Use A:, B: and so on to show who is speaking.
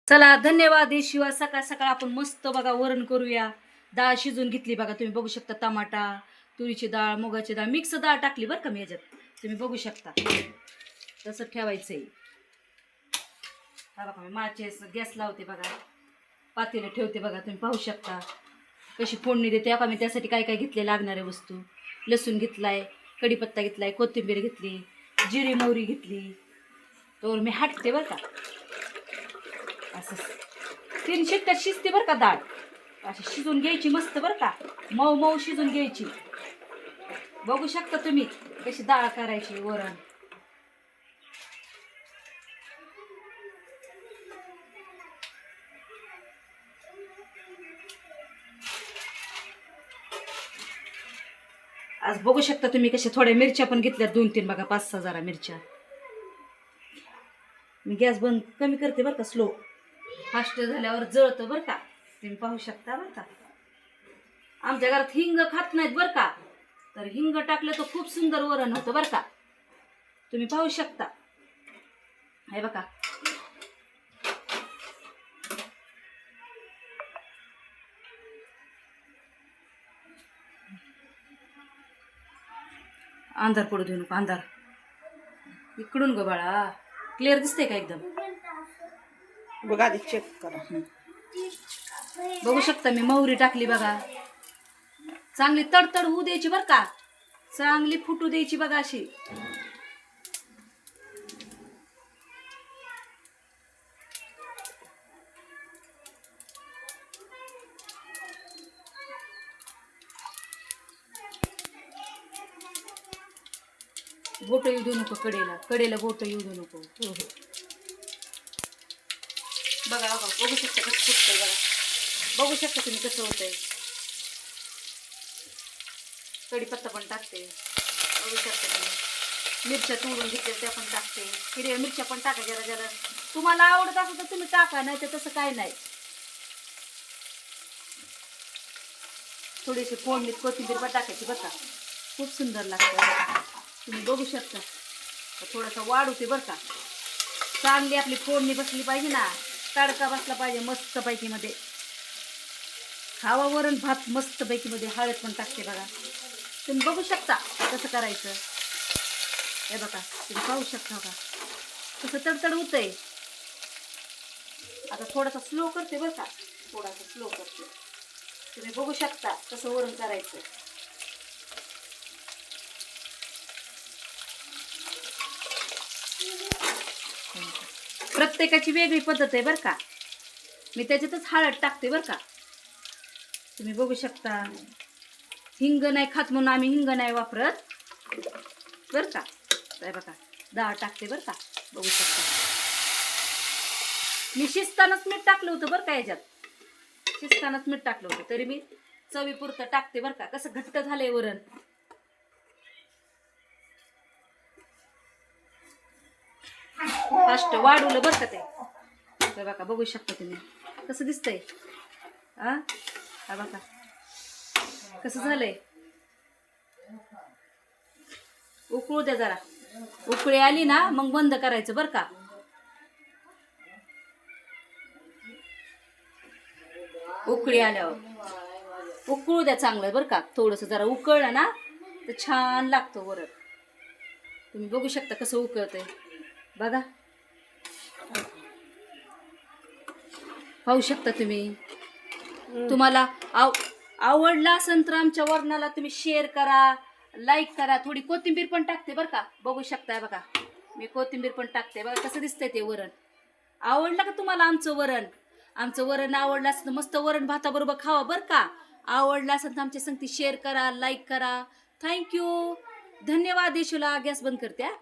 A: चला धन्यवाद शिवा. सकाळ सकाळ आपण मस्त बघा वरण करूया. डाळ शिजून घेतली बघा, तुम्ही बघू शकता. टमाटा, तुरीची डाळ, मुगाची डाळ, मिक्स डाळ टाकली बरं का मी याच्यात, तुम्ही बघू शकता. तसं ठेवायचंय. हा बघा मी माचेस गॅस लावते बघा, पातेलं ठेवते बघा, तुम्ही पाहू शकता कशी फोडणी देते. का मी त्यासाठी काय काय घेतले लागणाऱ्या वस्तू. लसूण घेतलाय, कढीपत्ता घेतलाय, कोथिंबीर घेतली, जिरी मोहरी घेतली. तर मी हटते बरं का. असं 3 शिट्ट्यात शिजते बरं का डाळ. अशी शिजून घ्यायची मस्त बरं का, मऊ मऊ शिजून घ्यायची. बघू शकता तुम्ही कशी डाळ करायची वरण. आज बघू शकता तुम्ही कशा थोड्या मिरच्या पण घेतल्या, 2-3 बघा, 5-6 जरा मिरच्या. मी गॅस बंद कमी करते बरं का, स्लो. फास्ट झाल्यावर जळतं बरं का, तुम्ही पाहू शकता बरं का. आमच्या घरात हिंग खात नाहीत बरं का, तर हिंग टाकलं तर खूप सुंदर वरण होतं बरं का, तुम्ही पाहू शकता. हे बघा अंधार पडू देऊ नको, अंधार. इकडून ग बाळा, क्लिअर दिसते का एकदम?
B: बघा आधी चेक करा.
A: बघू शकता मी मोहरी टाकली बघा. चांगली तडतड होऊ द्यायची बरं का, चांगली फुटू द्यायची बघा अशी. बोट येऊ देऊ नको कडेला, कडेला बोट येऊ देऊ नको. हो हो बघा बघा, बघू शकता कसं फुटतंय बघा. बघू शकता तुम्ही कसं होतंय. कढीपत्ता पण टाकते, बघू शकता तुम्ही. मिरच्या तोडून घेतल्या त्या पण टाकते, हिरव्या मिरच्या पण टाका जरा जरा. तुम्हाला आवडत असेल तर तुम्ही टाका, नाही तर तसं काय नाही. थोडीशी फोडणीत कोथिंबीर पण टाकायची बरं का, खूप सुंदर लागतं. तुम्ही बघू शकता. थोडासा वाढ होते बरं का. चांगली आपली फोडणी बसली पाहिजे ना, तडका बसला पाहिजे मस्त पैकी मध्ये. खावा वरण भात मस्त पैकी मध्ये. हळद पण टाकते बघा, तुम्ही बघू शकता कसं करायचं. हे बघा तुम्ही पाहू शकता का कसं तडतड होतंय. आता थोडासा स्लो करते बरं का, थोडासा स्लो करते. तुम्ही बघू शकता कसं वरण करायचं. प्रत्येकाची वेगळी पद्धत आहे बरं का. मी त्याच्यातच हळद टाकते बरं का, तुम्ही बघू शकता. हिंग नाही खात म्हणून आम्ही हिंग नाही वापरत बरं का. काय बघा डाळ टाकते बरं का, बघू शकता. मी शिजतानाच मीठ टाकलं होतं बरं का, याच्यात शिजतानाच मीठ टाकलं होतं, तरी मी चवीपुरतं टाकते बरं का. कसं घट्ट झालंय वरण. फास्ट वाढवलं बरं का ते बघा. बघू शकता तुम्ही कसं दिसतंय. हा बघा कसं झालंय. उकळू द्या जरा, उकळी आली ना मग बंद करायचं बरं का. उकळी आल्यावर उकळू द्या चांगलं बरं का. थोडंसं जरा उकळलं ना तर छान लागतं वरण. तुम्ही बघू शकता कसं उकळतंय बघा, पाहू शकता तुम्ही. तुम्हाला आवडला असेल तर आमच्या वरणाला तुम्ही शेअर करा, लाईक करा. थोडी कोथिंबीर पण टाकते बरं का, बघू शकता बघा. मी कोथिंबीर पण टाकते बघा. कसं दिसतंय ते वरण. आवडलं का तुम्हाला आमचं वरण? आमचं वरण आवडलं असेल तर मस्त वरण भाताबरोबर खावा बरं का. आवडलं असेल तर आमच्या संगती शेअर करा, लाईक करा. थँक्यू, धन्यवाद. येशूला गॅस बंद करते.